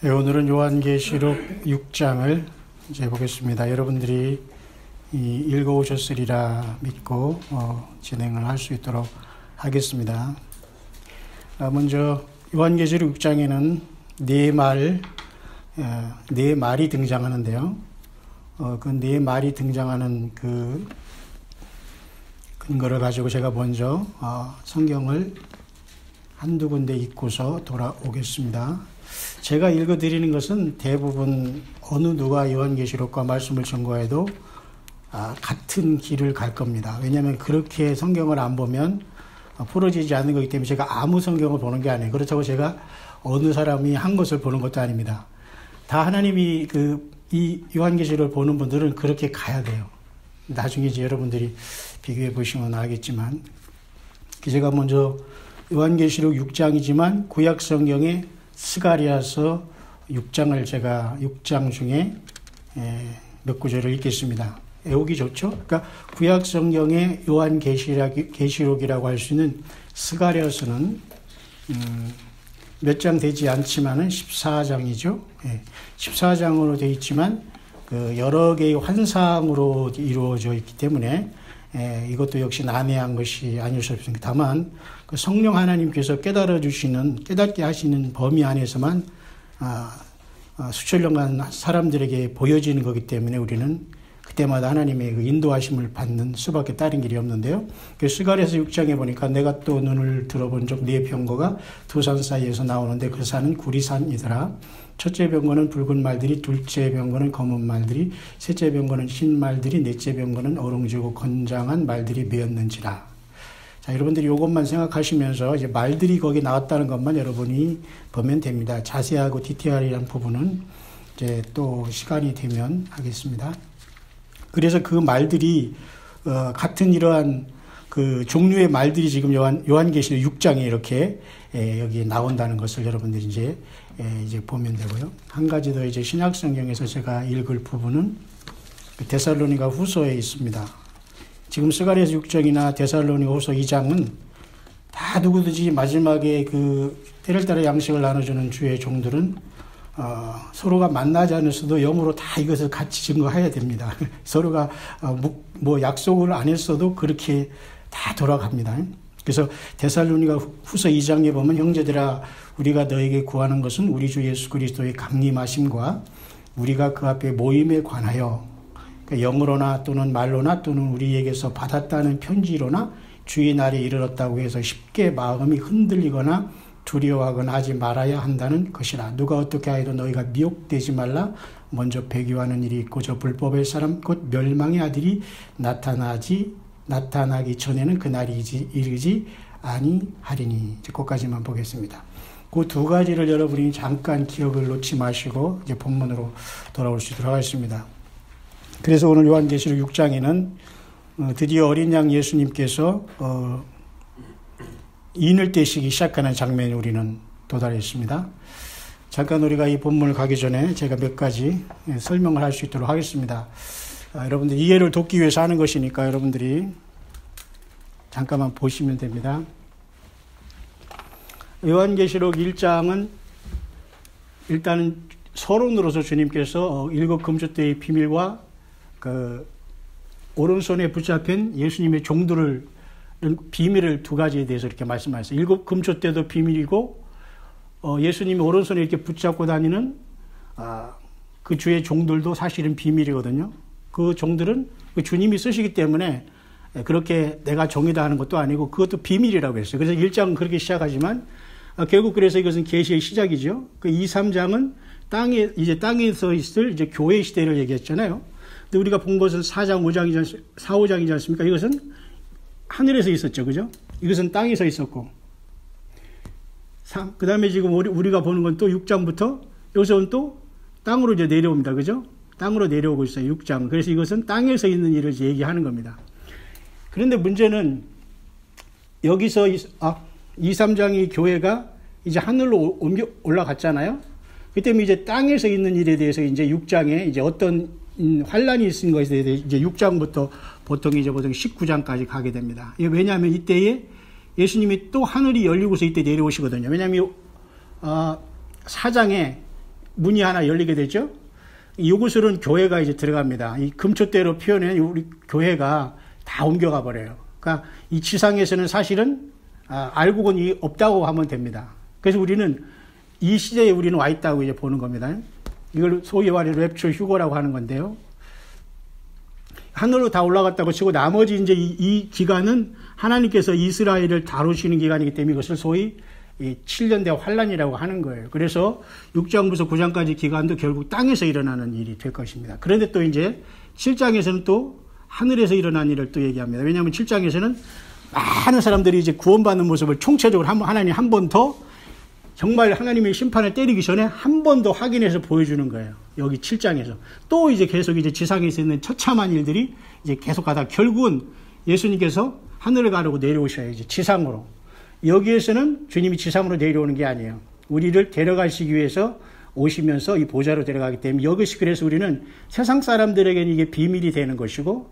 네, 오늘은 요한계시록 6장을 이제 보겠습니다. 여러분들이 읽어오셨으리라 믿고 진행을 할 수 있도록 하겠습니다. 먼저 요한계시록 6장에는 네 말이 등장하는데요. 그 네 말이 등장하는 그 근거를 가지고 제가 먼저 성경을 한두 군데 읽고서 돌아오겠습니다. 제가 읽어드리는 것은 대부분 어느 누가 요한계시록과 말씀을 전거해도 같은 길을 갈 겁니다. 왜냐하면 그렇게 성경을 안 보면 풀어지지 않는 거기 때문에 제가 아무 성경을 보는 게 아니에요. 그렇다고 제가 어느 사람이 한 것을 보는 것도 아닙니다. 다 하나님이 이 요한계시록을 보는 분들은 그렇게 가야 돼요. 나중에 이제 여러분들이 비교해 보시면 알겠지만, 제가 먼저 요한계시록 6장이지만 구약 성경의 스가랴서 6장을 제가 6장 중에 몇 구절을 읽겠습니다. 외우기 좋죠? 그러니까 구약 성경의 요한계시록이라고 할 수 있는 스가랴서는 몇 장 되지 않지만은 14장이죠. 14장으로 되어 있지만 여러 개의 환상으로 이루어져 있기 때문에 이것도 역시 난해한 것이 아닐 수 없습니다. 다만 그 성령 하나님께서 깨닫게 하시는 범위 안에서만 수천 년간 사람들에게 보여지는 거기 때문에 우리는 그때마다 하나님의 그 인도하심을 받는 수밖에 다른 길이 없는데요. 스가랴서 6장에 보니까 내가 또 눈을 들어본 적 네 병거가 두 산 사이에서 나오는데 그 산은 구리산이더라. 첫째 병거는 붉은 말들이, 둘째 병거는 검은 말들이, 셋째 병거는 흰 말들이, 넷째 병거는 어롱지고 건장한 말들이 메었는지라. 자, 여러분들이 이것만 생각하시면서 이제 말들이 거기 나왔다는 것만 여러분이 보면 됩니다. 자세하고 디테일한 부분은 이제 또 시간이 되면 하겠습니다. 그래서 그 말들이 같은 이러한 그 종류의 말들이 지금 요한계시록 6장에 이렇게 여기 나온다는 것을 여러분들이 이제 보면 되고요. 한 가지 더 이제 신약 성경에서 제가 읽을 부분은 데살로니가 후서에 있습니다. 지금 스가랴서 6장이나 데살로니가 후서 2장은 다 누구든지 마지막에 그 때를 따라 양식을 나눠주는 주의 종들은 서로가 만나지 않았어도 영으로 다 이것을 같이 증거해야 됩니다. 서로가 뭐 약속을 안 했어도 그렇게 다 돌아갑니다. 그래서 데살로니가 후서 2장에 보면 형제들아 우리가 너에게 구하는 것은 우리 주 예수 그리스도의 강림하심과 우리가 그 앞에 모임에 관하여 그러니까 영으로나 또는 말로나 또는 우리에게서 받았다는 편지로나 주의 날에 이르렀다고 해서 쉽게 마음이 흔들리거나 두려워하거나 하지 말아야 한다는 것이라. 누가 어떻게 하여도 너희가 미혹되지 말라. 먼저 배교하는 일이 있고 저 불법의 사람 곧 멸망의 아들이 나타나기 전에는 그날이 이르지 아니하리니. 거기까지만 보겠습니다. 그 두 가지를 여러분이 잠깐 기억을 놓지 마시고 이제 본문으로 돌아올 수 있도록 하겠습니다. 그래서 오늘 요한계시록 6장에는 드디어 어린 양 예수님께서 인을 떼시기 시작하는 장면에 우리는 도달했습니다. 잠깐 우리가 이 본문을 가기 전에 제가 몇 가지 설명을 할 수 있도록 하겠습니다. 여러분들 이해를 돕기 위해서 하는 것이니까 여러분들이 잠깐만 보시면 됩니다. 요한계시록 1장은 일단은 서론으로서 주님께서 일곱 금숫대의 비밀과 그 오른손에 붙잡힌 예수님의 종들을 비밀을 두 가지에 대해서 이렇게 말씀하셨어요. 일곱 금숫대도 비밀이고 예수님이 오른손에 이렇게 붙잡고 다니는 그 주의 종들도 사실은 비밀이거든요. 그 종들은 그 주님이 쓰시기 때문에 그렇게 내가 종이다 하는 것도 아니고 그것도 비밀이라고 했어요. 그래서 1장은 그렇게 시작하지만 결국 그래서 이것은 계시의 시작이죠. 그 2, 3장은 땅에서 있을 이제 교회 시대를 얘기했잖아요. 근데 우리가 본 것은 4장, 5장이지 않습니까? 이것은 하늘에서 있었죠. 그죠? 이것은 땅에서 있었고. 그 다음에 지금 우리가 보는 건 또 6장부터 여기서는 또 땅으로 이제 내려옵니다. 그죠? 땅으로 내려오고 있어요. 6장. 그래서 이것은 땅에서 있는 일을 이제 얘기하는 겁니다. 그런데 문제는 여기서 2, 3장의 교회가 이제 하늘로 올라갔잖아요. 그 때문에 이제 땅에서 있는 일에 대해서 이제 6장에 이제 어떤 환란이 있은 것에 대해서 이제 6장부터 보통 19장까지 가게 됩니다. 왜냐하면 이때에 예수님이 또 하늘이 열리고서 이때 내려오시거든요. 왜냐하면 4장에 문이 하나 열리게 되죠. 이곳으로는 교회가 이제 들어갑니다. 이 금초대로 표현해 우리 교회가 다 옮겨가 버려요. 그러니까 이 지상에서는 사실은 알고는 없다고 하면 됩니다. 그래서 우리는 이 시대에 우리는 와 있다고 이제 보는 겁니다. 이걸 소위 말해 랩처 휴거라고 하는 건데요. 하늘로 다 올라갔다고 치고 나머지 이제 이 기간은 하나님께서 이스라엘을 다루시는 기간이기 때문에 이것을 소위 7년대 환란이라고 하는 거예요. 그래서 6장부터 9장까지 기간도 결국 땅에서 일어나는 일이 될 것입니다. 그런데 또 이제 7장에서는 또 하늘에서 일어난 일을 또 얘기합니다. 왜냐하면 7장에서는 많은 사람들이 이제 구원받는 모습을 총체적으로 하나님 한 번 더 정말 하나님의 심판을 때리기 전에 한 번 더 확인해서 보여주는 거예요. 여기 7장에서. 또 이제 계속 이제 지상에서 있는 처참한 일들이 이제 계속 가다가 결국은 예수님께서 하늘을 가르고 내려오셔야 이제 지상으로. 여기에서는 주님이 지상으로 내려오는 게 아니에요. 우리를 데려가시기 위해서 오시면서 이 보좌로 데려가기 때문에 여기서 그래서 우리는 세상 사람들에게는 이게 비밀이 되는 것이고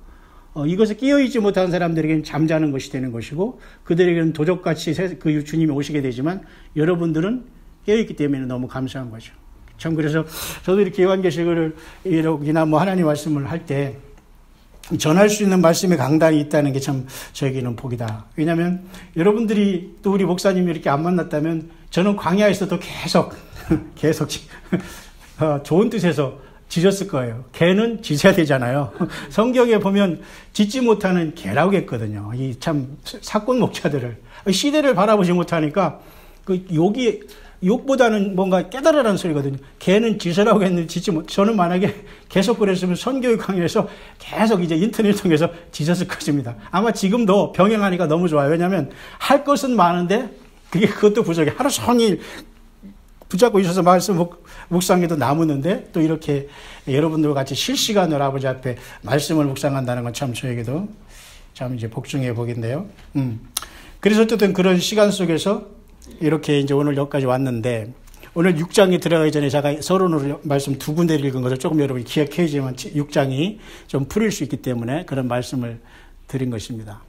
이것에 끼어있지 못한 사람들에게는 잠자는 것이 되는 것이고 그들에게는 도적같이 그 주님이 오시게 되지만 여러분들은 깨어있기 때문에 너무 감사한 거죠. 참 그래서 저도 이렇게 요한계시록을 이나 뭐 하나님 말씀을 할 때 전할 수 있는 말씀의 강단이 있다는 게 참 저에게는 복이다. 왜냐하면 여러분들이 또 우리 목사님이 이렇게 안 만났다면 저는 광야에서도 계속 좋은 뜻에서 짖었을 거예요. 개는 짖어야 되잖아요. 성경에 보면 짖지 못하는 개라고 했거든요. 이 참 사건 목자들을 시대를 바라보지 못하니까 그 욕보다는 뭔가 깨달으라는 소리거든요. 개는 짖으라고 했는데 짖지 못. 저는 만약에 계속 그랬으면 선교육 강의에서 계속 이제 인터넷 통해서 짖었을 것입니다. 아마 지금도 병행하니까 너무 좋아요. 왜냐하면 할 것은 많은데 그것도 부족해. 하루 종일 붙잡고 있어서 말씀 묵상해도 남았는데 또 이렇게 여러분들과 같이 실시간으로 아버지 앞에 말씀을 묵상한다는 건 참 저에게도 참 이제 복중의 복인데요. 그래서 어쨌든 그런 시간 속에서 이렇게 이제 오늘 여기까지 왔는데 오늘 6장에 들어가기 전에 제가 서론으로 말씀 두 군데를 읽은 것을 조금 여러분이 기억해야지만 6장이 좀 풀릴 수 있기 때문에 그런 말씀을 드린 것입니다.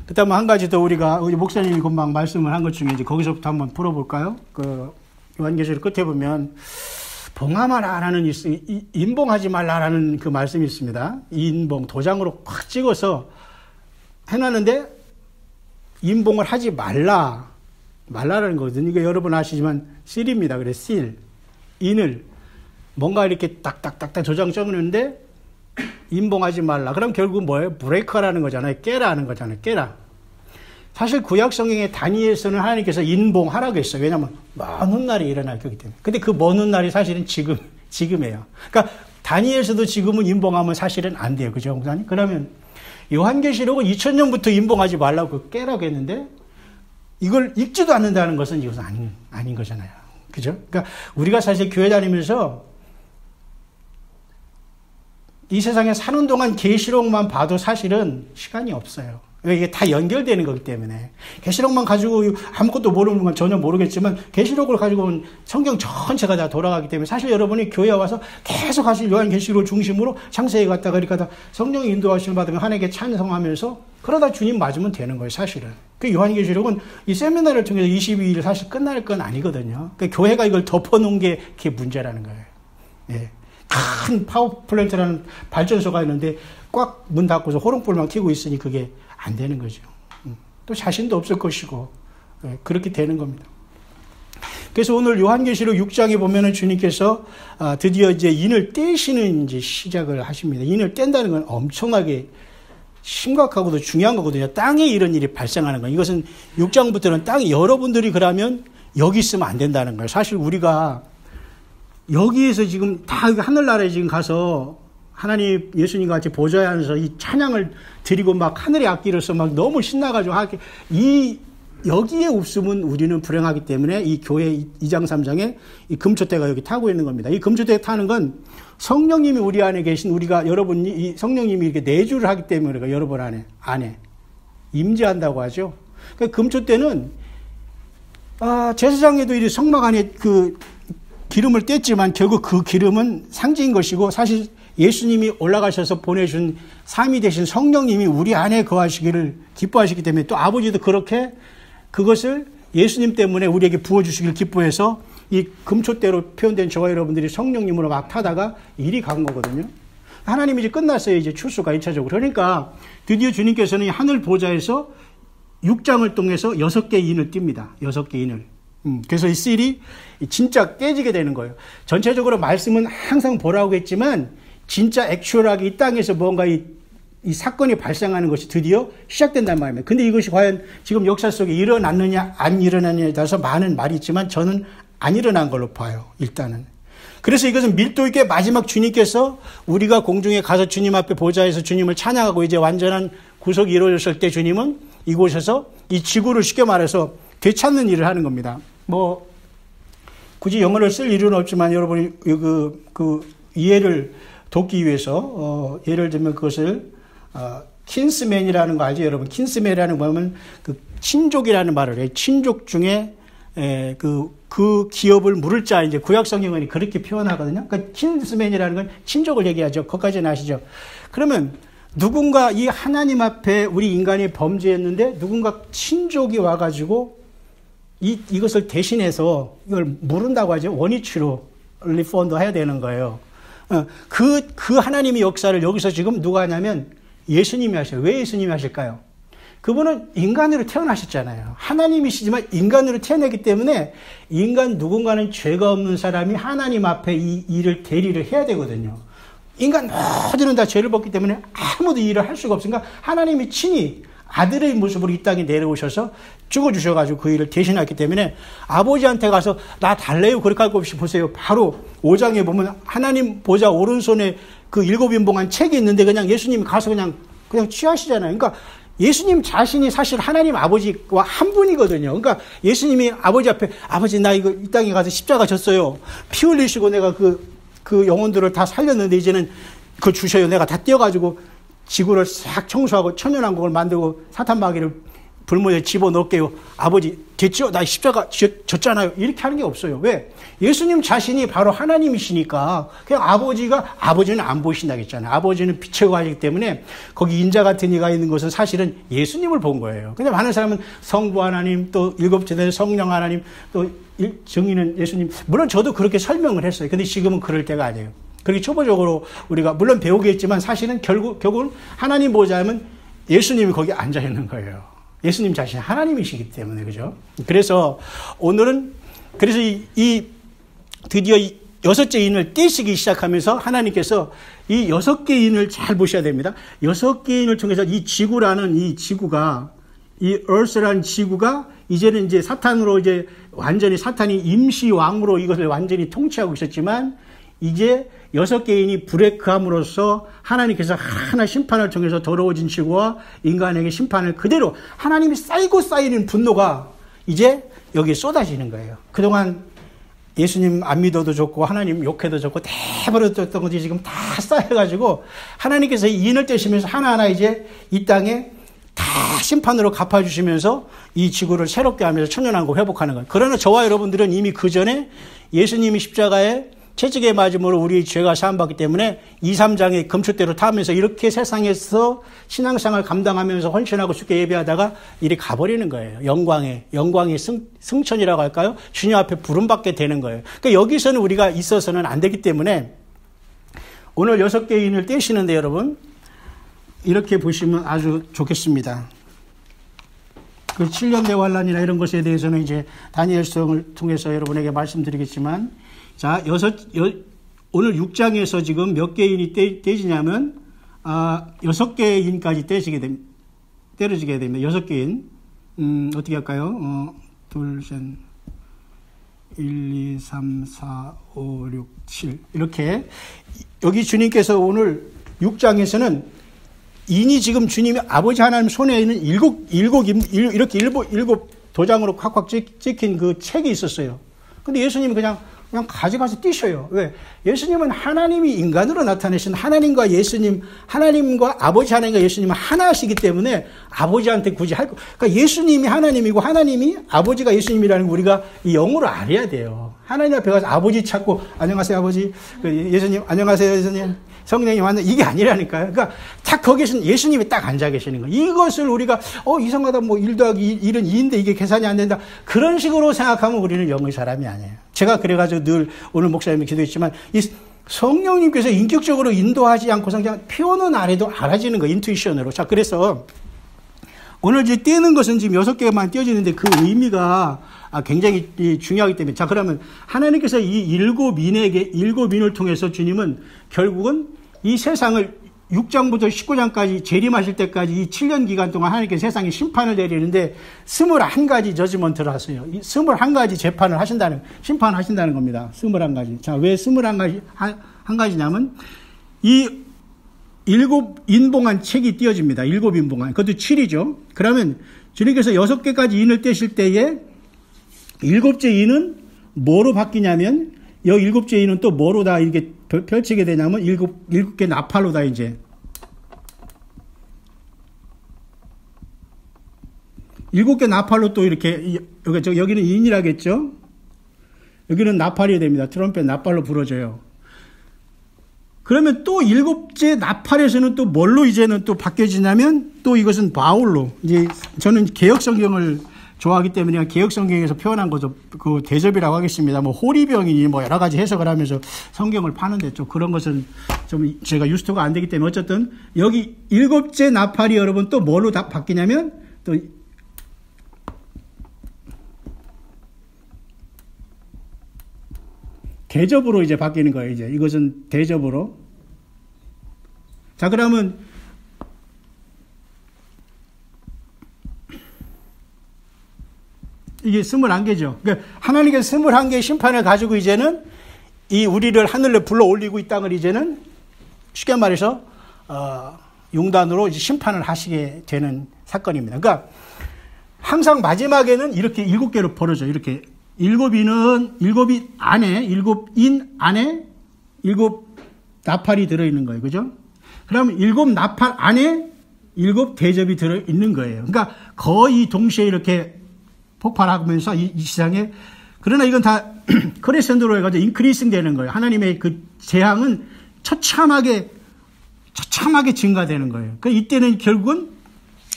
그 다음에 한 가지 더 우리 목사님이 금방 말씀을 한 것 중에 이제 거기서부터 한번 풀어볼까요? 그 요한계시록 끝에 보면 봉하마라라는 인봉하지 말라라는 그 말씀이 있습니다. 인봉 도장으로 콱 찍어서 해놨는데 인봉을 하지 말라라는 거거든요. 이게 여러분 아시지만 실입니다. 그래서 실, 인을 뭔가 이렇게 딱딱딱딱 도장 적는데 인봉하지 말라. 그럼 결국 뭐예요? 브레이커라는 거잖아요. 깨라는 거잖아요. 깨라. 사실 구약 성경의 다니엘서는 하나님께서 인봉하라고 했어요. 왜냐하면 먼 훗날이 일어날 거기 때문에. 근데 그 먼 훗날이 사실은 지금이에요. 그러니까 다니엘서도 지금은 인봉하면 사실은 안 돼요. 그죠, 목사님? 그러면 요한계시록은 2000년부터 인봉하지 말라고 깨라고 했는데 이걸 읽지도 않는다는 것은 이것은 아닌 거잖아요. 그죠? 그러니까 우리가 사실 교회 다니면서 이 세상에 사는 동안 계시록만 봐도 사실은 시간이 없어요. 이게 다 연결되는 거기 때문에 계시록만 가지고 아무것도 모르는 건 전혀 모르겠지만 계시록을 가지고는 성경 전체가 다 돌아가기 때문에 사실 여러분이 교회에 와서 계속 하실 요한계시록을 중심으로 창세기 갔다가 이렇게 하다 성령의 인도하심을 받으면 하나님께 찬송하면서 그러다 주님 맞으면 되는 거예요. 사실은 그 요한계시록은 이 세미나를 통해서 22일 사실 끝날 건 아니거든요. 그러니까 교회가 이걸 덮어놓은 게 그게 문제라는 거예요. 예. 큰 파워플랜트라는 발전소가 있는데 꽉 문 닫고서 호롱불만 켜고 있으니 그게 안 되는 거죠. 또 자신도 없을 것이고 그렇게 되는 겁니다. 그래서 오늘 요한계시록 6장에 보면은 주님께서 드디어 이제 인을 떼시는 이제 시작을 하십니다. 인을 뗀다는 건 엄청나게 심각하고도 중요한 거거든요. 땅에 이런 일이 발생하는 거예요. 이것은 6장부터는 땅에 여러분들이 그러면 여기 있으면 안 된다는 거예요. 사실 우리가 여기에서 지금 다 하늘나라에 지금 가서 하나님 예수님과 같이 보좌에 앉아서 이 찬양을 드리고 막 하늘의 악기로서 막 너무 신나가지고 여기에 없으면 우리는 불행하기 때문에 이 교회 2장 3장에 이 금초대가 여기 타고 있는 겁니다. 이 금초대 타는 건 성령님이 우리 안에 계신 여러분이 이 성령님이 이렇게 내주를 하기 때문에 우리가 여러분 안에 임재한다고 하죠. 그러니까 금초대는 제사장에도 이 성막 안에 그 기름을 뗐지만 결국 그 기름은 상징인 것이고 사실 예수님이 올라가셔서 보내준 삼위 되신 성령님이 우리 안에 거하시기를 기뻐하시기 때문에 또 아버지도 그렇게 그것을 예수님 때문에 우리에게 부어주시기를 기뻐해서 이 금초대로 표현된 저와 여러분들이 성령님으로 막 타다가 일이 간 거거든요. 하나님이 이제 끝났어요. 이제 출수가 1차적으로. 그러니까 드디어 주님께서는 이 하늘 보좌에서 6장을 통해서 6개의 인을 띱니다. 6개의 인을. 그래서 이 씰이 진짜 깨지게 되는 거예요. 전체적으로 말씀은 항상 보라고 했지만 진짜 액츄얼하게 이 땅에서 뭔가 이 사건이 발생하는 것이 드디어 시작된단 말입니다. 근데 이것이 과연 지금 역사 속에 일어났느냐 안 일어났느냐에 따라서 많은 말이 있지만 저는 안 일어난 걸로 봐요. 일단은. 그래서 이것은 밀도 있게 마지막 주님께서 우리가 공중에 가서 주님 앞에 보좌에서 주님을 찬양하고 이제 완전한 구속이 이루어졌을 때 주님은 이곳에서 이 지구를 쉽게 말해서 되찾는 일을 하는 겁니다. 뭐 굳이 영어를 쓸 일은 없지만 여러분이 그 이해를 돕기 위해서 예를 들면 그것을 킨스맨이라는 거 알죠, 여러분? 킨스맨이라는 거 보면 그 친족이라는 말을 해요. 친족 중에 그 기업을 물을 자 이제 구약 성경은 그렇게 표현하거든요. 그러니까 킨스맨이라는 건 친족을 얘기하죠. 거기까지는 아시죠? 그러면 누군가 이 하나님 앞에 우리 인간이 범죄했는데 누군가 친족이 와가지고 이것을 대신해서 이걸 물은다고 하죠. 원위치로 리펀드 해야 되는 거예요. 그 하나님의 역사를 여기서 지금 누가 하냐면 예수님이 하셔요. 왜 예수님이 하실까요? 그분은 인간으로 태어나셨잖아요. 하나님이시지만 인간으로 태어나기 때문에 인간 누군가는 죄가 없는 사람이 하나님 앞에 이 일을 대리를 해야 되거든요. 인간 모두는 다 죄를 벗기 때문에 아무도 이 일을 할 수가 없으니까 하나님이 친히 아들의 모습으로 이 땅에 내려오셔서 죽어주셔가지고 그 일을 대신했기 때문에 아버지한테 가서 나 달래요 그렇게 할 것 없이 보세요. 바로 5장에 보면 하나님 보좌 오른손에 그 7인봉한 책이 있는데 그냥 예수님이 가서 그냥 취하시잖아요. 그러니까 예수님 자신이 사실 하나님 아버지와 한 분이거든요. 그러니까 예수님이 아버지 앞에 아버지 나 이거 이 땅에 가서 십자가 졌어요. 피 흘리시고 내가 그 영혼들을 다 살렸는데 이제는 그거 주셔요. 내가 다 떼어가지고 지구를 싹 청소하고 천연왕국을 만들고 사탄 마귀를 불못에 집어넣을게요. 아버지 됐죠? 나 십자가 졌잖아요. 이렇게 하는 게 없어요. 왜? 예수님 자신이 바로 하나님이시니까 그냥 아버지는 안 보신다겠잖아요. 아버지는 빛의 과이기 때문에 거기 인자 같은 이가 있는 것은 사실은 예수님을 본 거예요. 근데 많은 사람은 성부 하나님 또 일곱째 된 성령 하나님 또 정의는 예수님. 물론 저도 그렇게 설명을 했어요. 근데 지금은 그럴 때가 아니에요. 그렇게 초보적으로 우리가 물론 배우겠지만 사실은 결국은 하나님 보자면 예수님이 거기 앉아 있는 거예요. 예수님 자신이 하나님이시기 때문에 그죠? 그래서 오늘은 그래서 드디어 이 6째 인을 떼시기 시작하면서 하나님께서 이 6개 인을 잘 보셔야 됩니다. 6개 인을 통해서 이 지구라는 이 지구가 이 earth라는 지구가 이제는 이제 사탄으로 이제 완전히 사탄이 임시 왕으로 이것을 완전히 통치하고 있었지만 이제 6개인이 브레이크함으로써 하나님께서 하나 심판을 통해서 더러워진 지구와 인간에게 심판을 그대로 하나님이 쌓이고 쌓이는 분노가 이제 여기에 쏟아지는 거예요. 그동안 예수님 안 믿어도 좋고 하나님 욕해도 좋고 내버려뒀던 것이 지금 다 쌓여가지고 하나님께서 이 인을 떼시면서 하나하나 이제 이 땅에 다 심판으로 갚아주시면서 이 지구를 새롭게 하면서 천연왕국 회복하는 거예요. 그러나 저와 여러분들은 이미 그 전에 예수님이 십자가에 채찍에 맞음으로 우리 죄가 사함받기 때문에 2, 3장의 금초대로 타면서 이렇게 세상에서 신앙생활 감당하면서 헌신하고 쉽게 예배하다가 이리 가버리는 거예요. 영광의 승천이라고 할까요? 주님 앞에 부름받게 되는 거예요. 그러니까 여기서는 우리가 있어서는 안 되기 때문에 오늘 6개의 인을 떼시는데 여러분 이렇게 보시면 아주 좋겠습니다. 그 7년 대환란이나 이런 것에 대해서는 이제 다니엘서를 통해서 여러분에게 말씀드리겠지만 자, 오늘 6장에서 지금 몇 개인이 떼지냐면, 6개인까지 때려지게 됩니다. 6개인. 어떻게 할까요? 둘, 셋, 1, 2, 3, 4, 5, 6, 7. 이렇게. 여기 주님께서 오늘 6장에서는 인이 지금 주님이 아버지 하나님 손에 있는 이렇게 일곱 도장으로 콱콱 찍힌 그 책이 있었어요. 근데 예수님이 그냥 가져가서 띄셔요. 왜? 예수님은 하나님이 인간으로 나타내신 하나님과 예수님, 하나님과 아버지 하나님과 예수님은 하나시기 때문에 아버지한테 굳이 그러니까 예수님이 하나님이고 하나님이 아버지가 예수님이라는 거 우리가 이 영어로 알아야 돼요. 하나님 앞에 가서 아버지 찾고, 안녕하세요, 아버지. 예수님, 안녕하세요, 예수님. 성령이 왔나? 이게 아니라니까요. 그러니까 딱 거기서 예수님이 딱 앉아 계시는 거예요. 이것을 우리가 이상하다, 뭐 1 더하기 1은 2인데 이게 계산이 안 된다. 그런 식으로 생각하면 우리는 영의 사람이 아니에요. 제가 그래가지고 늘 오늘 목사님이 기도했지만 이 성령님께서 인격적으로 인도하지 않고서 그냥 표현은 안 해도 알아지는 거예요. 인투이션으로. 자, 그래서 오늘 이제 떼는 것은 지금 6개만 떼어지는데 그 의미가 굉장히 중요하기 때문에. 자, 그러면 하나님께서 이 일곱 인을 통해서 주님은 결국은 이 세상을 6장부터 19장까지 재림하실 때까지 이 7년 기간 동안 하나님께서 세상에 심판을 내리는데 21가지 저지먼트를 하세요. 이 21가지 재판을 심판하신다는 겁니다. 21가지. 자, 왜 21가지, 한 가지냐면 이 7인봉한 책이 띄어집니다. 7인봉한. 그것도 7이죠. 그러면 주님께서 6개까지 인을 떼실 때에 7째 인은 뭐로 바뀌냐면 여기 7째 인은 또 뭐로 다 이렇게 펼치게 되냐면 7개 나팔로 다 이제 7개 나팔로 또 이렇게 여기는 인이라겠죠. 여기는 나팔이 됩니다. 트럼펫 나팔로 불어져요. 그러면 또 7째 나팔에서는 또 뭘로 이제는 또 바뀌어지냐면 또 이것은 바울로. 이제 저는 개역 성경을 좋아하기 때문에 개역 성경에서 표현한 거죠. 그 대접이라고 하겠습니다. 뭐 호리병이니 뭐 여러 가지 해석을 하면서 성경을 파는데 좀 그런 것은 좀 제가 유스토가 안 되기 때문에 어쨌든 여기 7째 나팔이 여러분 또 뭘로 다 바뀌냐면 또 대접으로 이제 바뀌는 거예요. 이제 이것은 대접으로. 자, 그러면 이게 21개죠. 그러니까 하나님께서 21개의 심판을 가지고 이제는 이 우리를 하늘로 불러 올리고 이 땅을 이제는 쉽게 말해서 용단으로 이제 심판을 하시게 되는 사건입니다. 그러니까 항상 마지막에는 이렇게 7개로 벌어져. 이렇게 7인 안에 7 나팔이 들어있는 거예요. 그죠? 그러면 7 나팔 안에 7 대접이 들어있는 거예요. 그러니까 거의 동시에 이렇게 폭발하면서 이 시장에. 그러나 이건 다 크레센도로 해가지고 인크리싱 되는 거예요. 하나님의 그 재앙은 처참하게 증가되는 거예요. 그 이때는 결국은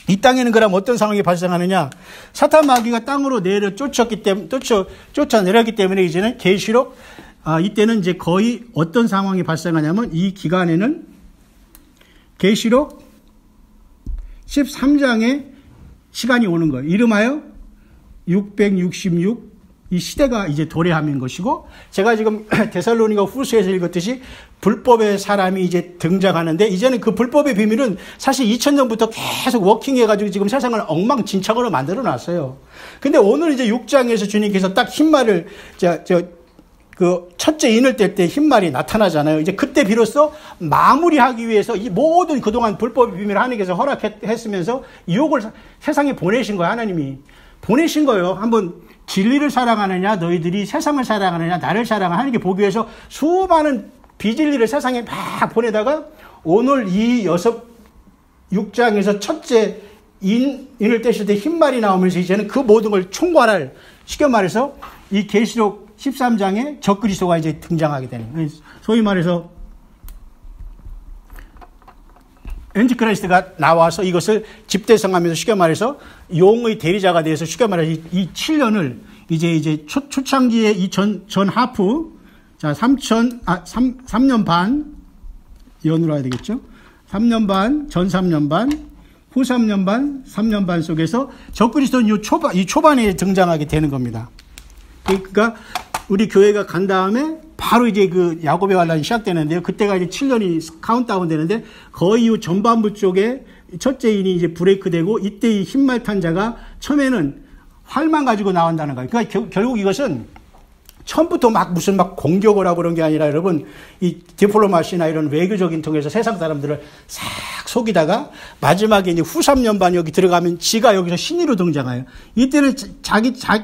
이 땅에는 그럼 어떤 상황이 발생하느냐? 사탄 마귀가 땅으로 내려 쫓아내렸기 때문에 이제는 계시록 이때는 이제 거의 어떤 상황이 발생하냐면 이 기간에는 계시록 13장의 시간이 오는 거예요. 이름하여 666 이 시대가 이제 도래하는 것이고, 제가 지금 데살로니가 후서에서 읽었듯이 불법의 사람이 이제 등장하는데, 이제는 그 불법의 비밀은 사실 2000년부터 계속 워킹해가지고 지금 세상을 엉망진창으로 만들어 놨어요. 근데 오늘 이제 6장에서 주님께서 딱 흰말을, 그 첫째 인을 뗄 때 흰말이 나타나잖아요. 이제 그때 비로소 마무리하기 위해서 이 모든 그동안 불법의 비밀을 하나님께서 허락했으면서 유혹을 세상에 보내신 거예요. 하나님이 보내신 거예요. 한번 진리를 사랑하느냐, 너희들이 세상을 사랑하느냐, 나를 사랑하느냐 보기 위해서 수많은 비진리를 세상에 막 보내다가 오늘 이 6장에서 첫째 인을 떼실 때 흰말이 나오면서 이제는 그 모든 걸 총괄할, 쉽게 말해서 이 계시록 13장에 적그리스도가 이제 등장하게 되는 거예요. 소위 말해서 엔티크리스트가 나와서 이것을 집대성하면서 쉽게 말해서 용의 대리자가 돼서 쉽게 말해서 이 7년을 이제 초창기에 이 전 하프, 자, 3년 반, 연으로 해야 되겠죠? 3년 반, 전 3년 반, 후 3년 반, 3년 반 속에서 적그리스도는 이 초반에 등장하게 되는 겁니다. 그러니까 우리 교회가 간 다음에 바로 이제 그 야곱의 환란이 시작되는데요. 그때가 이제 7년이 카운트다운 되는데 거의 이 전반부 쪽에 첫째 인이 이제 브레이크 되고 이때 이 흰말 탄 자가 처음에는 활만 가지고 나온다는 거예요. 그러니까 결국 이것은 처음부터 무슨 공격을 하고 그런 게 아니라 여러분 이 디플로마시나 이런 외교적인 통해서 세상 사람들을 싹 속이다가 마지막에 이제 후 3년 반 여기 들어가면 지가 여기서 신이로 등장해요. 이때는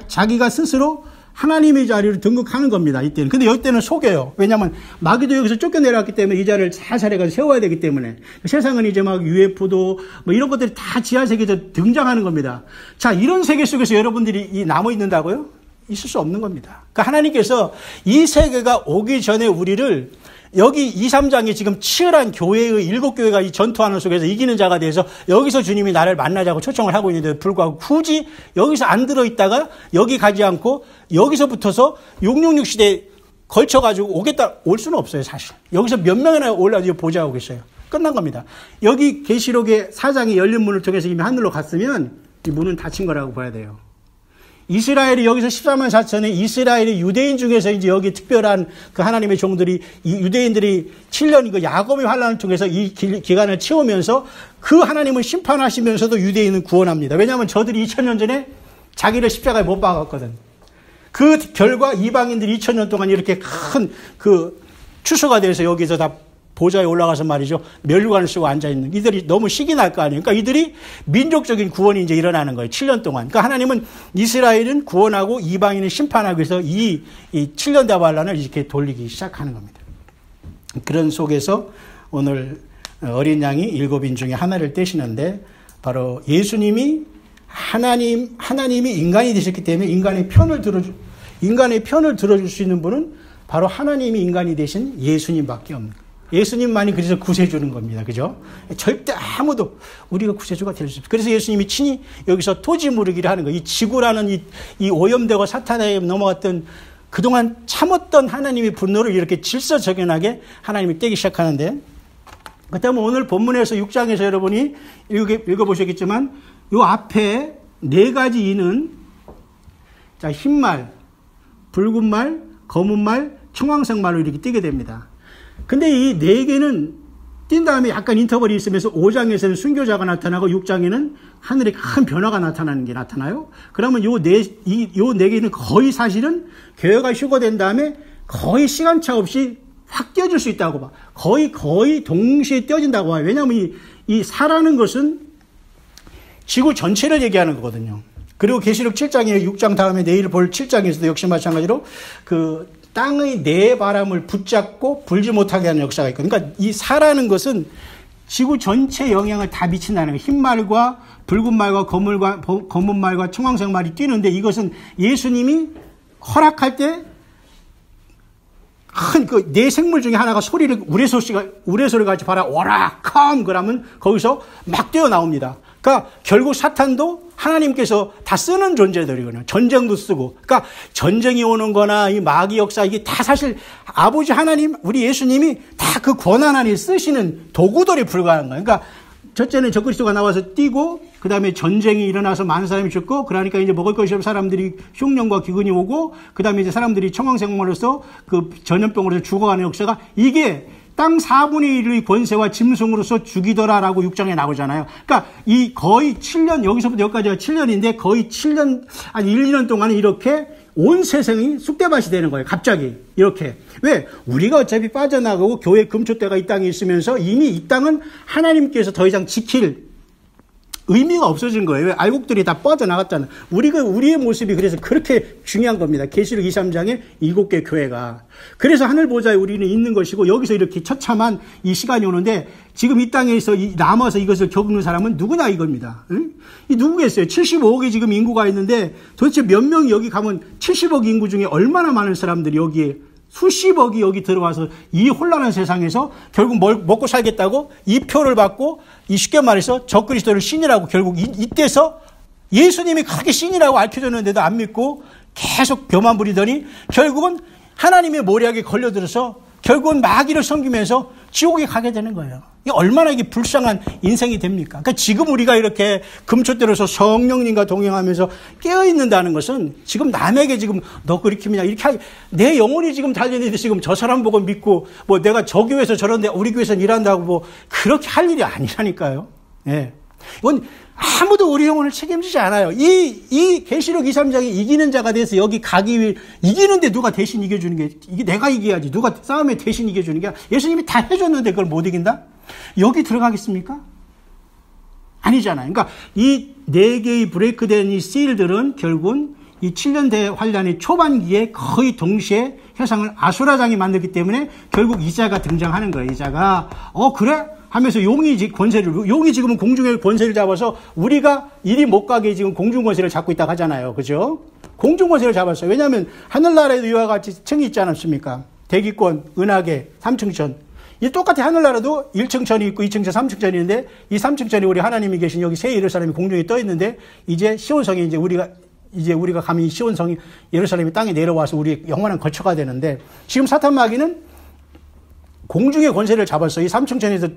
자기가 스스로 하나님의 자리를 등극하는 겁니다. 이때는. 근데 이때는 속여요. 왜냐하면 마귀도 여기서 쫓겨내려왔기 때문에 이 자리를 살살 해가지고 세워야 되기 때문에. 세상은 이제 막 UFO도 뭐 이런 것들이 다 지하 세계에서 등장하는 겁니다. 자, 이런 세계 속에서 여러분들이 남아 있는다고요? 있을 수 없는 겁니다. 그러니까 하나님께서 이 세계가 오기 전에 우리를 여기 2, 3장에 지금 치열한 교회의 7교회가 이 전투하는 속에서 이기는 자가 돼서 여기서 주님이 나를 만나자고 초청을 하고 있는데도 불구하고 굳이 여기서 안 들어있다가 여기 가지 않고 여기서 붙어서 666 시대에 걸쳐가지고 올 수는 없어요, 사실. 여기서 몇 명이나 올라서 보좌하고 계셔요. 끝난 겁니다. 여기 계시록의 4장이 열린 문을 통해서 이미 하늘로 갔으면 이 문은 닫힌 거라고 봐야 돼요. 이스라엘이 여기서 14만 4천의 이스라엘의 유대인 중에서 이제 여기 특별한 그 하나님의 종들이 이 유대인들이 7년 그 야곱의 환란을 통해서 이 기간을 채우면서 그 하나님을 심판하시면서도 유대인은 구원합니다. 왜냐하면 저들이 2000년 전에 자기를 십자가에 못 박았거든. 그 결과 이방인들이 2000년 동안 이렇게 큰 그 추수가 돼서 여기서 다 보좌에 올라가서 말이죠. 멸관을 쓰고 앉아있는 이들이 너무 식이 날 거 아니에요. 그러니까 이들이 민족적인 구원이 이제 일어나는 거예요. 7년 동안. 그러니까 하나님은 이스라엘은 구원하고 이방인은 심판하기 위해서 이 7년 대환란을 이렇게 돌리기 시작하는 겁니다. 그런 속에서 오늘 어린 양이 7인 중에 하나를 떼시는데 바로 예수님이 하나님이 인간이 되셨기 때문에 인간의 편을 들어줄 수 있는 분은 바로 하나님이 인간이 되신 예수님밖에 없는 거예요. 예수님만이 그래서 구세주는 겁니다. 그죠? 절대 아무도 우리가 구세주가 될 수 없어요. 그래서 예수님이 친히 여기서 토지 무르기를 하는 거예요. 이 지구라는 이 오염되고 사탄에 넘어갔던 그동안 참았던 하나님의 분노를 이렇게 질서정연하게 하나님이 떼기 시작하는데, 그다음에 오늘 본문에서 6장에서 여러분이 읽어보셨겠지만 이 앞에 4가지 이는 자, 흰말, 붉은 말, 검은 말, 청황색 말로 이렇게 띄게 됩니다. 근데 이 4개는 띈 다음에 약간 인터벌이 있으면서 5장에서는 순교자가 나타나고 6장에는 하늘에 큰 변화가 나타나는 게 나타나요. 그러면 요 4개는 거의 사실은 교회가 휴거된 다음에 거의 시간차 없이 확 띄어질 수 있다고 봐. 거의 동시에 띄어진다고 봐요. 왜냐하면 이 사라는 것은 지구 전체를 얘기하는 거거든요. 그리고 계시록 7장에 6장 다음에 내일 볼 7장에서도 역시 마찬가지로 그 땅의 내 바람을 붙잡고 불지 못하게 하는 역사가 있거든요. 그러니까 이 사라는 것은 지구 전체에 영향을 다 미친다는 거예요. 흰 말과 붉은 말과 검은 말과 청황색 말이 뛰는데 이것은 예수님이 허락할 때 큰 그 네 생물 중에 하나가 우레소리가 같이 봐라 오라 컴 그러면 거기서 막 뛰어나옵니다. 그러니까 결국 사탄도 하나님께서 다 쓰는 존재들이거든요. 전쟁도 쓰고. 그러니까 전쟁이 오는 거나 이 마귀 역사 이게 다 사실 아버지 하나님 우리 예수님이 다 그 권한 안에 쓰시는 도구들에 불과한 거예요. 그러니까 첫째는 적그리스도가 나와서 뛰고 그다음에 전쟁이 일어나서 많은 사람이 죽고 그러니까 이제 먹을 것이 없는 사람들이 흉년과 기근이 오고 그다음에 이제 사람들이 청황색물로서 그 전염병으로서 죽어가는 역사가 이게 땅 4분의 1의 권세와 짐승으로서 죽이더라라고 6장에 나오잖아요. 그러니까 이 거의 7년 여기서부터 여기까지가 7년인데 거의 7년 한 1, 2년 동안은 이렇게 온 세상이 쑥대밭이 되는 거예요. 갑자기 이렇게. 왜? 우리가 어차피 빠져나가고 교회 금초대가 이 땅에 있으면서 이미 이 땅은 하나님께서 더 이상 지킬 의미가 없어진 거예요. 왜? 알곡들이 다 빠져나갔잖아요. 우리의 모습이 그래서 그렇게 중요한 겁니다. 계시록 2, 3장에 7개 교회가. 그래서 하늘 보좌에 우리는 있는 것이고 여기서 이렇게 처참한 이 시간이 오는데 지금 이 땅에서 남아서 이것을 겪는 사람은 누구나 이겁니다. 응? 이 누구겠어요? 75억이 지금 인구가 있는데 도대체 몇 명이 여기 가면 70억 인구 중에 얼마나 많은 사람들이 여기에 수십억이 여기 들어와서 이 혼란한 세상에서 결국 먹고 살겠다고 이 표를 받고 이 쉽게 말해서 적그리스도를 신이라고 결국 이때서 예수님이 그렇게 신이라고 알려줬는데도 안 믿고 계속 교만 부리더니 결국은 하나님의 모략에 걸려들어서 결국은 마귀를 섬기면서 지옥에 가게 되는 거예요. 이게 얼마나 이게 불쌍한 인생이 됩니까? 그러니까 지금 우리가 이렇게 금초대로서 성령님과 동행하면서 깨어있는다는 것은 지금 남에게 지금 너 그렇게 믿냐 이렇게 내 영혼이 지금 달려있는데 지금 저 사람 보고 믿고 뭐 내가 저 교회에서 저런데 우리 교회에서는 일한다고 뭐 그렇게 할 일이 아니라니까요. 예. 이건 아무도 우리 영혼을 책임지지 않아요. 이 계시록 2, 3장이 이기는 자가 돼서 여기 가기 위해 이기는데 누가 대신 이겨주는 게 이게 내가 이겨야지. 누가 싸움에 대신 이겨주는 게 예수님이 다 해줬는데 그걸 못 이긴다? 여기 들어가겠습니까? 아니잖아요. 그러니까 이 4개의 브레이크된 이 씨일들은 결국은 이 7년 대환란의 초반기에 거의 동시에 세상을 아수라장이 만들기 때문에 결국 이자가 등장하는 거예요. 이자가 그래? 하면서 용이 지금은 공중의 권세를 잡아서 우리가 이리 못 가게 지금 공중 권세를 잡고 있다고 하잖아요. 그죠? 공중 권세를 잡았어요. 왜냐하면 하늘나라에도 이와 같이 층이 있지 않았습니까? 대기권, 은하계, 3층천. 이 똑같이 하늘나라도 1층천이 있고 2층천, 3층천이 있는데 이 3층천이 우리 하나님이 계신 여기 새 예루살렘이 공중에 떠 있는데 이제 시온성이 이제 우리가 감히 시온성이 예루살렘이 땅에 내려와서 우리 영원한 거처가 되는데 지금 사탄 마귀는 공중의 권세를 잡았어. 이 3층천에서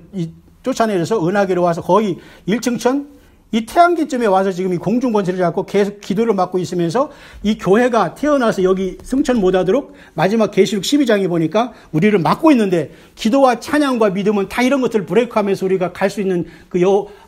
쫓아내려서 은하계로 와서 거의 1층천 이 태양계쯤에 와서 지금 이 공중 권세를 잡고 계속 기도를 맡고 있으면서 이 교회가 태어나서 여기 승천 못하도록 마지막 계시록 12장에 보니까 우리를 막고 있는데 기도와 찬양과 믿음은 다 이런 것들을 브레이크하면서 우리가 갈 수 있는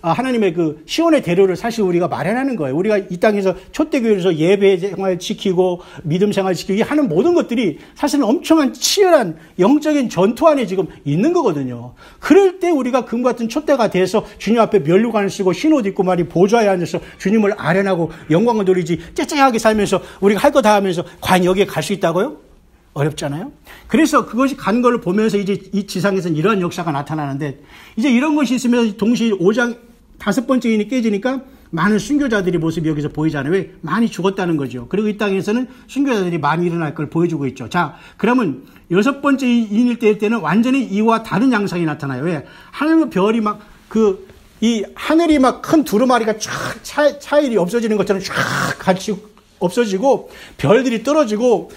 하나님의 그 시온의 대로를 사실 우리가 마련하는 거예요. 우리가 이 땅에서 촛대교회에서 예배 생활 지키고 믿음 생활 지키고 하는 모든 것들이 사실은 엄청난 치열한 영적인 전투 안에 지금 있는 거거든요. 그럴 때 우리가 금 같은 촛대가 돼서 주님 앞에 면류관을 쓰고 흰 옷 입고 보좌에 앉아서 주님을 아련하고 영광을 돌리지 째째하게 살면서 우리가 할 거 다 하면서 과연 여기에 갈 수 있다고요? 어렵잖아요. 그래서 그것이 간 걸 보면서 이제 이 지상에서는 이러한 역사가 나타나는데 이제 이런 것이 있으면 동시에 5장 5번째 인이 깨지니까 많은 순교자들의 모습이 여기서 보이잖아요. 왜? 많이 죽었다는 거죠. 그리고 이 땅에서는 순교자들이 많이 일어날 걸 보여주고 있죠. 자, 그러면 6번째 인일 때는 완전히 이와 다른 양상이 나타나요. 왜? 하늘의 별이 이 하늘이 막 큰 두루마리가 쫙 차일이 없어지는 것처럼 쫙 같이 없어지고 별들이 떨어지고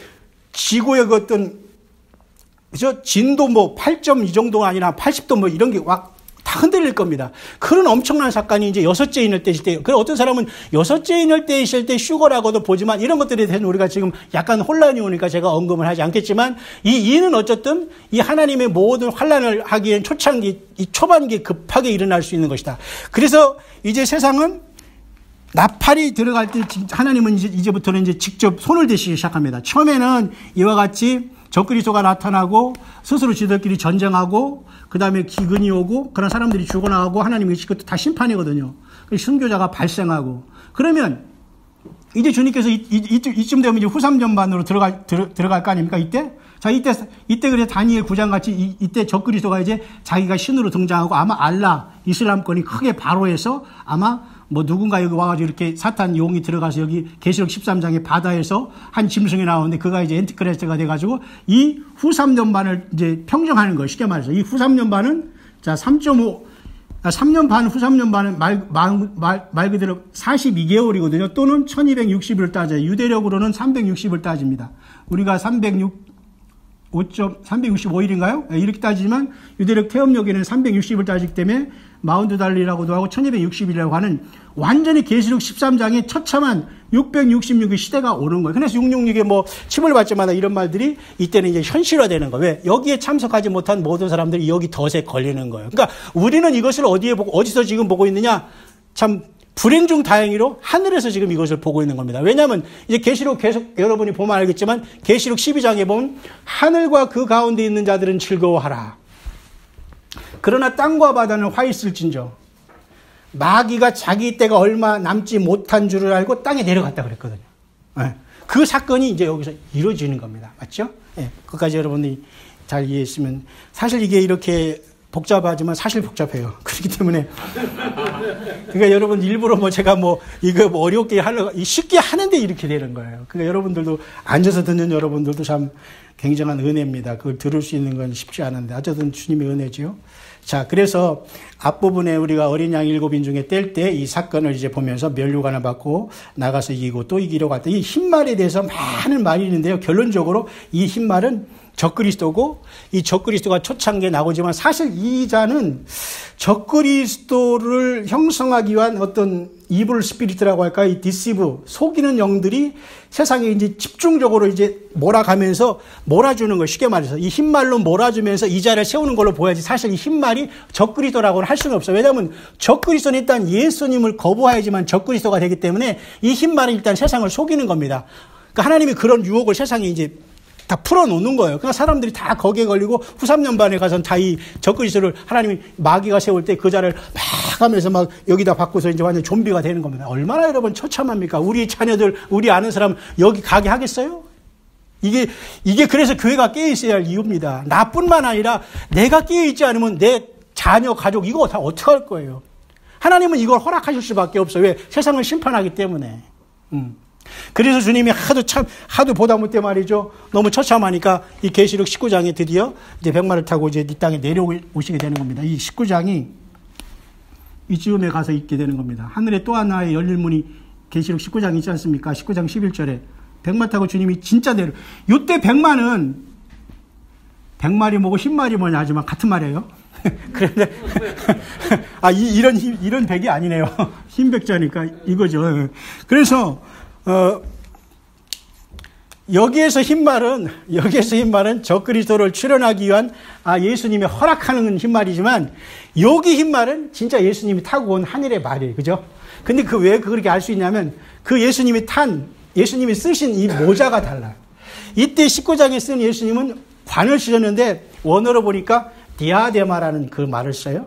지구의 그 어떤 진도 8점 이 정도가 아니라 80도 이런 게 다 흔들릴 겁니다. 그런 엄청난 사건이 이제 6째 인을 때일 때, 그래 어떤 사람은 6째 인을 때이실 때 슈거라고도 보지만 이런 것들에 대해서 우리가 지금 약간 혼란이 오니까 제가 언급을 하지 않겠지만 이 인은 어쨌든 이 하나님의 모든 환란을 하기엔 초창기, 이 초반기에 급하게 일어날 수 있는 것이다. 그래서 이제 세상은 나팔이 들어갈 때 하나님은 이제부터는 이제 직접 손을 대시기 시작합니다. 처음에는 이와 같이 적그리스도가 나타나고 스스로 지들끼리 전쟁하고 그 다음에 기근이 오고 그런 사람들이 죽어나가고 하나님이 그것도 다 심판이거든요. 순교자가 발생하고 그러면 이제 주님께서 이쯤 되면 이제 후삼전반으로 들어갈 거 아닙니까? 이때? 자, 이때 그래서 다니엘 9장 같이 이때 적그리스도가 이제 자기가 신으로 등장하고 아마 알라 이슬람권이 크게 바로해서 아마 누군가 여기 와가지고 이렇게 사탄 용이 들어가서 여기 계시록 13장의 바다에서 한 짐승이 나오는데 그가 이제 엔티크리스트가 돼가지고 이 후 3년반을 이제 평정하는 거예요. 쉽게 말해서. 이 후 3년반은 자, 3년 반, 후 3년 반은 말 그대로 42개월이거든요. 또는 1260을 따져요. 유대력으로는 360을 따집니다. 우리가 365일인가요? 이렇게 따지지만 유대력 태음력에는 360을 따지기 때문에 마운드 달리라고도 하고 1260이라고 하는 완전히 계시록 13장의 처참한 666의 시대가 오는 거예요. 그래서 666에 칩을 받지마다 이런 말들이 이때는 이제 현실화되는 거예요. 왜? 여기에 참석하지 못한 모든 사람들이 여기 덫에 걸리는 거예요. 그러니까 우리는 이것을 어디서 지금 보고 있느냐? 참 불행 중 다행히로 하늘에서 지금 이것을 보고 있는 겁니다. 왜냐하면 이제 계시록 계속 여러분이 보면 알겠지만 계시록 12장에 보면 하늘과 그 가운데 있는 자들은 즐거워하라. 그러나 땅과 바다는 화 있을진저 마귀가 자기 때가 얼마 남지 못한 줄을 알고 땅에 내려갔다 그랬거든요. 네. 그 사건이 이제 여기서 이루어지는 겁니다. 맞죠? 네. 그까지 여러분이 잘 이해했으면 사실 이게 이렇게 복잡하지만 사실 복잡해요. 그렇기 때문에 그러니까 여러분 일부러 제가 이거 어렵게 하려고 쉽게 하는데 이렇게 되는 거예요. 그러니까 여러분들도 앉아서 듣는 여러분들도 참 굉장한 은혜입니다. 그걸 들을 수 있는 건 쉽지 않은데 어쨌든 주님의 은혜지요. 자, 그래서 앞부분에 우리가 어린 양 7인 중에 뗄 때 이 사건을 이제 보면서 면류관을 받고 나가서 이기고 또 이기려고 할 때 이 흰말에 대해서 많은 말이 있는데요. 결론적으로 이 흰말은 적그리스도고 이 적그리스도가 초창기에 나오지만 사실 이 자는 적그리스도를 형성하기 위한 어떤 이블 스피리트라고 할까, 이 디시브 속이는 영들이 세상에 이제 집중적으로 이제 몰아가면서 몰아주는 거, 쉽게 말해서 이 흰말로 몰아주면서 이 자를 세우는 걸로 보여야지 사실 이 흰말이 적그리스도라고는 할 수는 없어요. 왜냐하면 적그리스도는 일단 예수님을 거부해야지만 적그리스도가 되기 때문에 이 흰말은 일단 세상을 속이는 겁니다. 그러니까 하나님이 그런 유혹을 세상에 이제 다 풀어놓는 거예요. 그러니까 사람들이 다 거기에 걸리고 후 3년반에 가서는 다 이 적그리스도를 하나님이 마귀가 세울 때 그 자를 막 하면서 막 여기다 바꾸서 이제 완전 좀비가 되는 겁니다. 얼마나 여러분 처참합니까? 우리 자녀들, 우리 아는 사람 여기 가게 하겠어요? 이게 그래서 교회가 깨어있어야 할 이유입니다. 나뿐만 아니라 내가 깨어있지 않으면 내 자녀, 가족 이거 다 어떻게 할 거예요? 하나님은 이걸 허락하실 수밖에 없어요. 왜? 세상을 심판하기 때문에. 그래서 주님이 하도 보다 못해 말이죠. 너무 처참하니까 이 계시록 19장에 드디어 이제 백마를 타고 이제 이 땅에 내려오시게 되는 겁니다. 이 19장이 이쯤에 가서 있게 되는 겁니다. 하늘에 또 하나의 열릴 문이 계시록 19장 있지 않습니까? 19장 11절에 백마 타고 주님이 진짜 요때 백마는 100마리 뭐고 10마리 뭐냐 하지만 같은 말이에요. 그런데 이런 백이 아니네요. 흰 백자니까 이거죠. 그래서 여기에서 흰 말은 적그리스도를 출현하기 위한 예수님이 허락하는 흰 말이지만 여기 흰 말은 진짜 예수님이 타고 온 하늘의 말이에요. 그죠? 근데 왜 그렇게 알 수 있냐면 그 예수님이 쓰신 이 모자가 달라요. 이때 19장에 쓴 예수님은 관을 쓰셨는데 원어로 보니까 디아데마라는 그 말을 써요.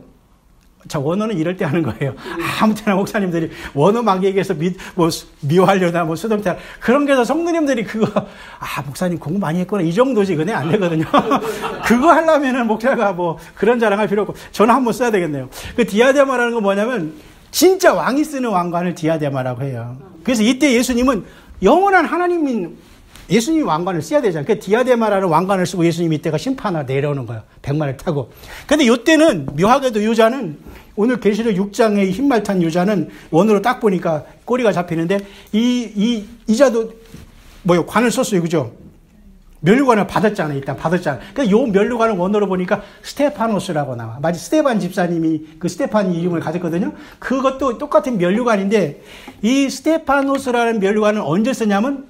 자, 원어는 이럴 때 하는 거예요. 아무 때나 목사님들이 원어 막 얘기해서 미워하려다 수동태 그런 게서 성도님들이 그거 목사님 공부 많이 했구나 이 정도지 그네 안 되거든요. 그거 하려면은 목사가 그런 자랑할 필요 없고 저는 한번 써야 되겠네요. 그 디아데마라는 건 뭐냐면 진짜 왕이 쓰는 왕관을 디아데마라고 해요. 그래서 이때 예수님은 영원한 하나님인 예수님이 왕관을 써야 되잖아요. 그 디아데마라는 왕관을 쓰고 예수님이 이때가 심판하러 내려오는 거예요. 백마를 타고. 근데 이때는 묘하게도 유자는 오늘 계시록 6장의 흰말 탄 유자는 원으로 딱 보니까 꼬리가 잡히는데 이자도 관을 썼어요. 그죠? 면류관을 받았잖아요. 일단 받았잖아요. 그러니까 요 면류관을 원어로 보니까 스테파노스라고 나와. 마치 스테반 집사님이 그 스테판 이름을 가졌거든요. 그것도 똑같은 면류관인데 이 스테파노스라는 면류관은 언제 쓰냐면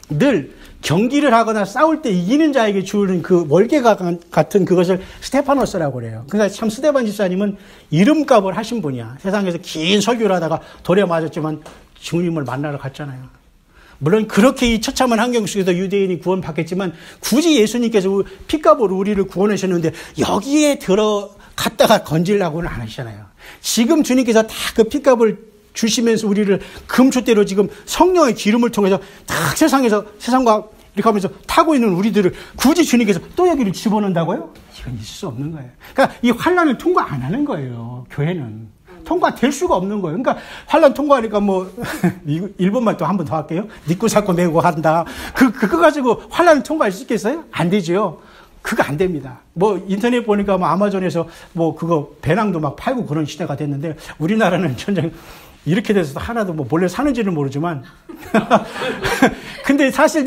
늘 경기를 하거나 싸울 때 이기는 자에게 주는 그 월계가 같은 그것을 스테파노스라고 그래요. 그러니까 참 스테반 집사님은 이름값을 하신 분이야. 세상에서 긴 설교를 하다가 돌에 맞았지만 주님을 만나러 갔잖아요. 물론 그렇게 이 처참한 환경 속에서 유대인이 구원받겠지만 굳이 예수님께서 피값으로 우리를 구원하셨는데 여기에 들어갔다가 건지려고는 안 하시잖아요. 지금 주님께서 다 그 피값을 주시면서 우리를 금초대로 지금 성령의 기름을 통해서 딱 세상과 이렇게 하면서 타고 있는 우리들을 굳이 주님께서 또 여기를 집어넣는다고요? 이건 있을 수 없는 거예요. 그러니까 이 환난을 통과 안 하는 거예요. 교회는. 통과될 수가 없는 거예요. 그러니까 환난 통과하니까 일본말 또 한 번 더 할게요. 니꾸 사고 메고 한다. 그거 가지고 환난을 통과할 수 있겠어요? 안 되죠. 그거 안 됩니다. 인터넷 보니까 아마존에서 그거 배낭도 막 팔고 그런 시대가 됐는데 우리나라는 전쟁 이렇게 돼서 하나도 몰래 사는지는 모르지만 근데 사실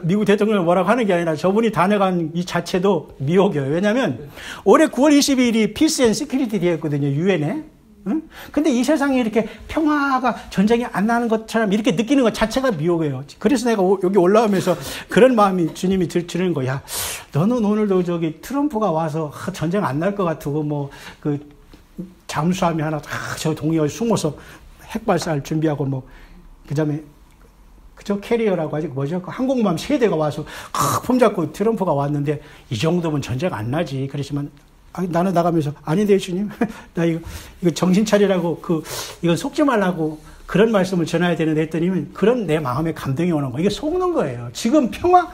미국 대통령이 뭐라고 하는 게 아니라 저분이 다녀간 이 자체도 미혹이에요. 왜냐하면 올해 9월 22일이 피스 앤 시큐리티 데이였거든요. 유엔에. 응? 근데 이 세상에 이렇게 평화가 전쟁이 안 나는 것처럼 이렇게 느끼는 것 자체가 미혹이에요. 그래서 내가 여기 올라오면서 그런 마음이 주님이 드는 거야. 너는 오늘도 트럼프가 와서 전쟁 안 날 것 같고 잠수함이 하나 저 동해에 숨어서 핵발사를 준비하고 그다음에 그죠? 캐리어라고 하지 뭐죠? 항공모함 3대가 와서 폼 잡고 트럼프가 왔는데 이 정도면 전쟁 안 나지. 그렇지만 나는 나가면서 아닌데 주님 나 이거 정신 차리라고 이건 속지 말라고 그런 말씀을 전해야 되는데 했더니 그런 내 마음에 감동이 오는 거예요. 이게 속는 거예요. 지금 평화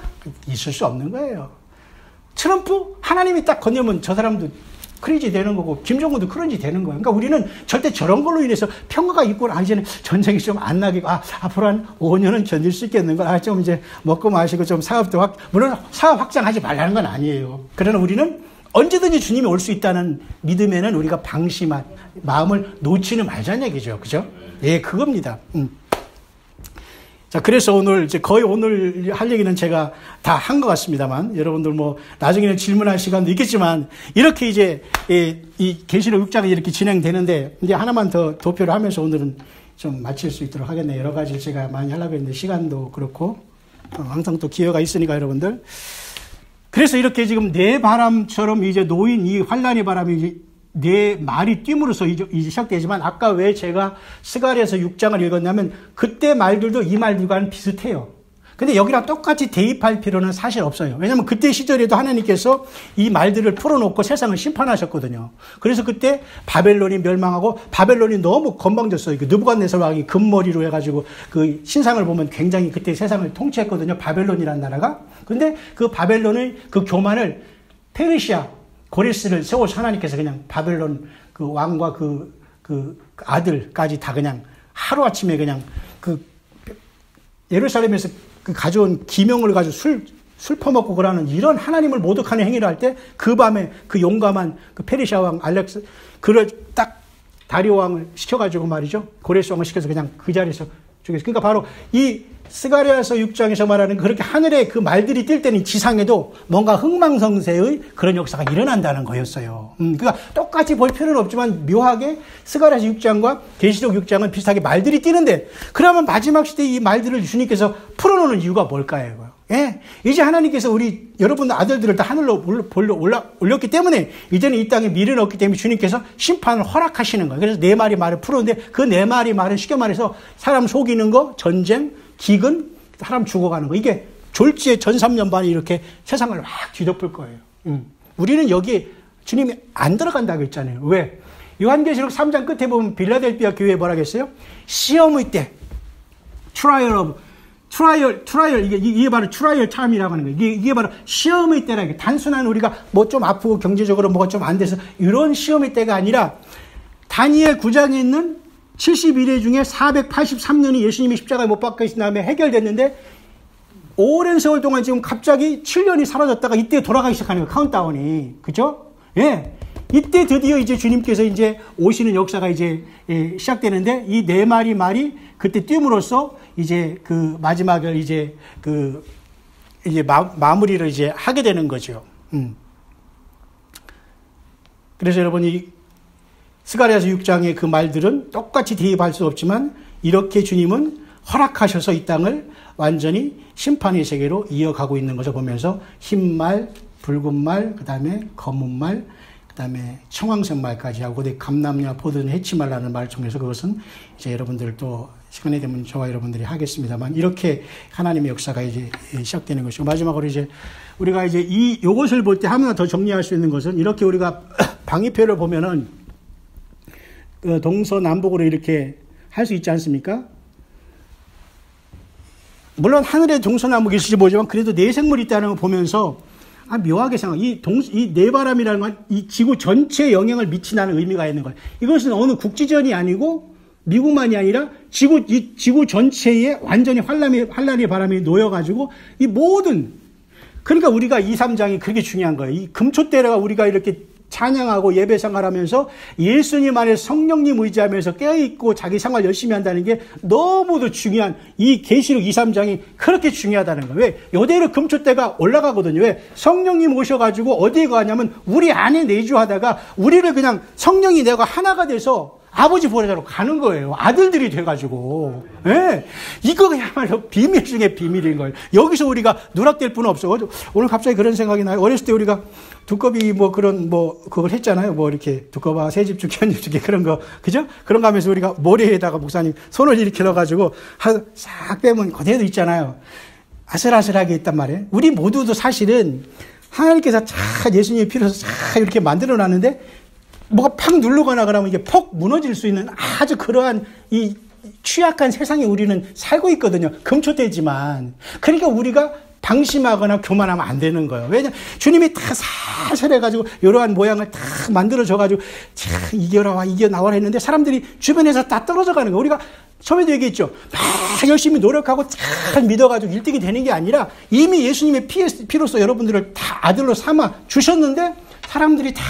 있을 수 없는 거예요. 트럼프 하나님이 딱 건네면 저 사람도 크리지 되는 거고 김정은도 크런지 되는 거예요. 그러니까 우리는 절대 저런 걸로 인해서 평화가 있고 이제는 전쟁이 좀 안 나게 앞으로 한 5년은 견딜 수 있겠는가? 좀 이제 먹고 마시고 좀 사업도 물론 사업 확장하지 말라는 건 아니에요. 그러나 우리는 언제든지 주님이 올 수 있다는 믿음에는 우리가 방심한 마음을 놓지는 말자는 얘기죠. 그죠? 예, 그겁니다. 자, 그래서 거의 오늘 할 얘기는 제가 다 한 것 같습니다만, 여러분들 나중에는 질문할 시간도 있겠지만, 이렇게 이제, 이 계시록 6장이 이렇게 진행되는데, 이제 하나만 더 도표를 하면서 오늘은 좀 마칠 수 있도록 하겠네요. 여러 가지 제가 많이 하려고 했는데, 시간도 그렇고, 항상 또 기회가 있으니까 여러분들. 그래서 이렇게 지금 내 바람처럼 이제 놓인 이 환란의 바람이 이제 내 말이 띄므로써 이제 시작되지만 아까 왜 제가 스가랴서 6장을 읽었냐면 그때 말들도 이 말들과는 비슷해요. 근데 여기랑 똑같이 대입할 필요는 사실 없어요. 왜냐하면 그때 시절에도 하나님께서 이 말들을 풀어놓고 세상을 심판하셨거든요. 그래서 그때 바벨론이 멸망하고 바벨론이 너무 건방졌어요. 느부갓네살 왕이 금머리로 해가지고 그 신상을 보면 굉장히 그때 세상을 통치했거든요. 바벨론이라는 나라가. 근데 그 바벨론의 그 교만을 페르시아 고레스를 세워서 하나님께서 그냥 바벨론 그 왕과 그 아들까지 다 그냥 하루아침에 그냥 예루살렘에서 그 가져온 기명을 가지고 술 퍼먹고 그러는 이런 하나님을 모독하는 행위를 할 때 그 밤에 그 용감한 그 페르시아 왕 알렉스, 그를 딱 다리오 왕을 시켜가지고 말이죠. 고레스 왕을 시켜서 그냥 그 자리에서 죽였어요. 그러니까 바로 이 스가랴서 6장에서 말하는 그렇게 하늘에 그 말들이 뜰 때는 지상에도 뭔가 흥망성쇠의 그런 역사가 일어난다는 거였어요. 그러니까 똑같이 볼 필요는 없지만 묘하게 스가랴서 6장과 계시록 6장은 비슷하게 말들이 뛰는데, 그러면 마지막 시대에 이 말들을 주님께서 풀어놓는 이유가 뭘까요? 예, 이제 하나님께서 우리 여러분 아들들을 다 하늘로 올렸기 때문에 이제는 이 땅에 미련이 없기 때문에 주님께서 심판을 허락하시는 거예요. 그래서 네 마리 말을 풀었는데 그 네 마리 말은 쉽게 말해서 사람 속이는 거, 전쟁, 기근, 사람 죽어가는 거, 이게 졸지의 전삼년반이 이렇게 세상을 막 뒤덮을 거예요. 우리는 여기에 주님이 안 들어간다고 했잖아요. 왜? 요한계시록 3장 끝에 보면 빌라델피아 교회에 뭐라 했어요? 시험의 때, 트라이얼, 이게 바로 트라이얼 타임이라고 하는 거예요. 이게 바로 시험의 때라. 단순한 우리가 뭐 좀 아프고 경제적으로 뭐가 좀 안 돼서 이런 시험의 때가 아니라, 다니엘 9장에 있는 71회 중에 483년이 예수님이 십자가에 못 박히신 다음에 해결됐는데, 오랜 세월 동안 지금 갑자기 7년이 사라졌다가 이때 돌아가기 시작하는 거예요. 카운트다운이. 그죠? 예. 이때 드디어 이제 주님께서 이제 오시는 역사가 이제 시작되는데, 이 네 마리 말이 그때 띄움으로써 이제 그 마지막을 이제 이제 마무리를 이제 하게 되는 거죠. 그래서 여러분이 스가랴서 6장의 그 말들은 똑같이 대입할 수 없지만, 이렇게 주님은 허락하셔서 이 땅을 완전히 심판의 세계로 이어가고 있는 것을 보면서 흰 말, 붉은 말, 그 다음에 검은 말, 그 다음에 청황색 말까지 하고, 감람냐 포도는 해치 말라는 말 통해서, 그것은 이제 여러분들 또 시간이 되면 저와 여러분들이 하겠습니다만, 이렇게 하나님의 역사가 이제 시작되는 것이고, 마지막으로 이제 우리가 이제 요것을 볼 때 하나 더 정리할 수 있는 것은, 이렇게 우리가 방위표를 보면은 동서남북으로 이렇게 할 수 있지 않습니까? 물론 하늘에 동서남북이 있을지 모르지만 그래도 네 생물이 있다는 걸 보면서 묘하게 이 네바람이라는 건 이 지구 전체에 영향을 미치는 의미가 있는 거예요. 이것은 어느 국지전이 아니고 미국만이 아니라 지구 전체에 완전히 환란의 바람이 놓여가지고 이 모든, 그러니까 우리가 2, 3장이 그렇게 중요한 거예요. 이 금초대가 우리가 이렇게 찬양하고 예배 생활하면서 예수님 안에 성령님 의지하면서 깨어있고 자기 생활 열심히 한다는 게 너무도 중요한 이 계시록 2, 3장이 그렇게 중요하다는 거예요. 왜? 요대로 금초대가 올라가거든요. 왜? 성령님 오셔가지고 어디에 가냐면 우리 안에 내주하다가 우리를 그냥 성령이 내가 하나가 돼서 아버지 보좌로 가는 거예요. 아들들이 돼가지고. 예. 이거야말로 비밀 중에 비밀인 거예요. 여기서 우리가 누락될 뿐 없어. 오늘 갑자기 그런 생각이 나요. 어렸을 때 우리가 두꺼비 그걸 했잖아요. 이렇게 두꺼봐, 새집 죽기, 한집 죽기 그런 거. 그죠? 그런 거 하면서 우리가 모래에다가 목사님 손을 이렇게 넣어가지고 싹 빼면 그대로 있잖아요. 아슬아슬하게 있단 말이에요. 우리 모두도 사실은 하나님께서 예수님의 피로서 이렇게 만들어 놨는데, 뭐가 팍 누르거나 그러면 이게 폭 무너질 수 있는 아주 그러한 이 취약한 세상에 우리는 살고 있거든요. 금초대지만. 그러니까 우리가 방심하거나 교만하면 안 되는 거예요. 왜냐면 주님이 다 사설해가지고 이러한 모양을 다 만들어줘가지고 이겨나와라 했는데 사람들이 주변에서 다 떨어져 가는 거예요. 우리가 처음에도 얘기했죠. 막 열심히 노력하고 잘 믿어가지고 1등이 되는 게 아니라 이미 예수님의 피로서 여러분들을 다 아들로 삼아 주셨는데 사람들이 다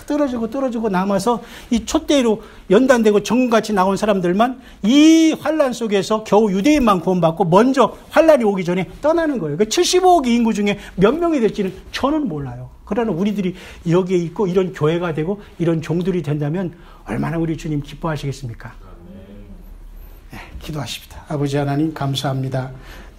떨어지고 남아서 이 촛대로 연단되고 정금같이 나온 사람들만 이 환란 속에서 겨우 유대인만 구원받고 먼저 환란이 오기 전에 떠나는 거예요. 그러니까 75억 인구 중에 몇 명이 될지는 저는 몰라요. 그러나 우리들이 여기에 있고 이런 교회가 되고 이런 종들이 된다면 얼마나 우리 주님 기뻐하시겠습니까? 네, 기도하십니다. 아버지 하나님 감사합니다.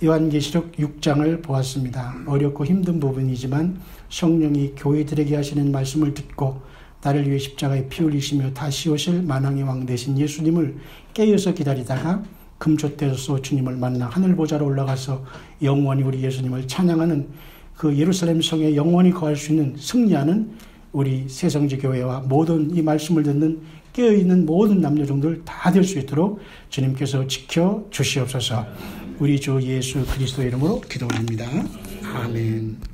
요한계시록 6장을 보았습니다. 어렵고 힘든 부분이지만 성령이 교회들에게 하시는 말씀을 듣고 나를 위해 십자가에 피 흘리시며 다시 오실 만왕의 왕 되신 예수님을 깨어서 기다리다가 금초대로서 주님을 만나 하늘보좌로 올라가서 영원히 우리 예수님을 찬양하는 그 예루살렘 성에 영원히 거할 수 있는 승리하는 우리 새성지교회와 모든 이 말씀을 듣는 깨어있는 모든 남녀종들 다 될 수 있도록 주님께서 지켜 주시옵소서. 우리 주 예수 그리스도의 이름으로 기도합니다. 아멘.